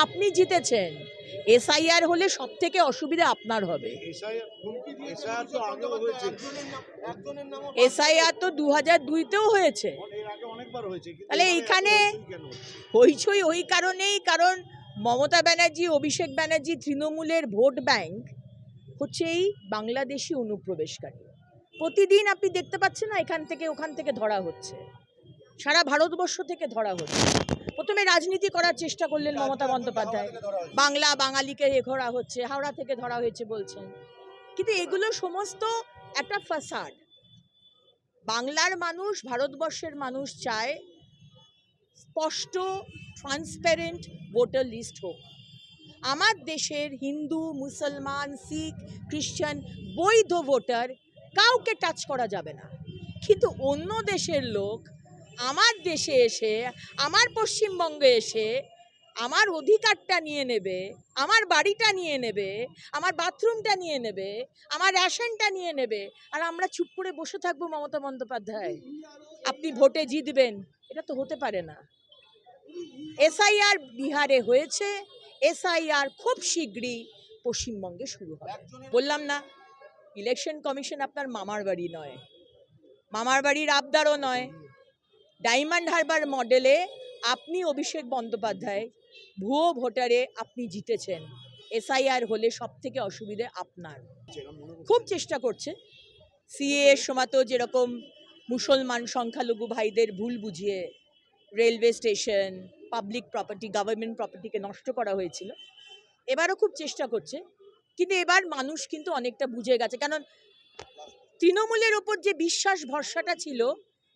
আপনি জিতেছেন। এসআইআর হলে সব থেকে অসুবিধা আপনার হবে। এসআইআর তো 2002-তেও হয়েছে। তাহলে এইখানে হইচই ওই কারণেই, কারণ মমতা ব্যানার্জি, অভিষেক ব্যানার্জি, তৃণমূলের ভোট ব্যাংক হচ্ছে এই বাংলাদেশি অনুপ্রবেশকারী। প্রতিদিন আপনি দেখতে পাচ্ছেন না, এখান থেকে ওখান থেকে ধরা হচ্ছে, সারা ভারতবর্ষ থেকে ধরা হচ্ছে। প্রথমে রাজনীতি করার চেষ্টা করলেন মমতা বন্দ্যোপাধ্যায়, বাংলা বাঙালিকে ধরা হচ্ছে, হাওড়া থেকে ধরা হয়েছে বলছেন, কিন্তু এগুলো সমস্ত একটা ফাসাদ। বাংলার মানুষ, ভারতবর্ষের মানুষ চায় স্পষ্ট ট্রান্সপারেন্ট ভোটার লিস্ট হোক। আমার দেশের হিন্দু, মুসলমান, শিখ, খ্রিস্টান বৈধ ভোটার কাউকে টাচ করা যাবে না। কিন্তু অন্য দেশের লোক আমার দেশে এসে, আমার পশ্চিমবঙ্গে এসে আমার অধিকারটা নিয়ে নেবে, আমার বাড়িটা নিয়ে নেবে, আমার বাথরুমটা নিয়ে নেবে, আমার রেশনটা নিয়ে নেবে, আর আমরা চুপ করে বসে থাকবো। মমতা বন্দ্যোপাধ্যায়, আপনি ভোটে জিতবেন, এটা তো হতে পারে না। এসআইআর বিহারে হয়েছে, এসআইআর খুব শীঘ্রই পশ্চিমবঙ্গে শুরু হবে। বললাম না, ইলেকশন কমিশন আপনার মামার বাড়ি নয়, মামার বাড়ির আবদারও নয়। ডায়মন্ড হারবার মডেলে আপনি অভিষেক বন্দ্যোপাধ্যায় ভুয়ো ভোটারে আপনি জিতেছেন। এসআইআর হলে সব থেকে অসুবিধে আপনার। খুব চেষ্টা করছে সিএ এর সময় তো যেরকম মুসলমান সংখ্যালঘু ভাইদের ভুল বুঝিয়ে railway station, public property, government প্রপার্টিকে নষ্ট করা হয়েছিল, এবারও খুব চেষ্টা করছে। কিন্তু এবার মানুষ কিন্তু অনেকটা বুঝে গেছে, কারণ তৃণমূলের ওপর যে বিশ্বাস ভরসাটা ছিল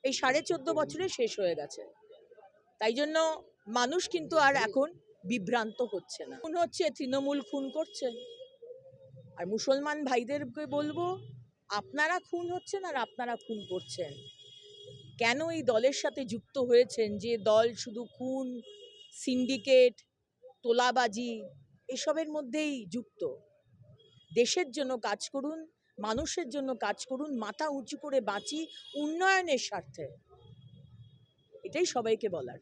এই 14.5 বছরে শেষ হয়ে গেছে। তাই জন্য মানুষ কিন্তু আর এখন বিভ্রান্ত হচ্ছে না। খুন হচ্ছে, তৃণমূল খুন করছে। আর মুসলমান ভাইদেরকে বলবো, আপনারা খুন হচ্ছেন আর আপনারা খুন করছেন। কেন এই দলের সাথে যুক্ত হয়েছেন, যে দল শুধু খুন, সিন্ডিকেট, তোলাবাজি এসবের মধ্যেই যুক্ত? দেশের জন্য কাজ করুন, মানুষের জন্য কাজ করুন, মাথা উঁচু করে বাঁচি উন্নয়নের স্বার্থে। এটাই সবাইকে বলার।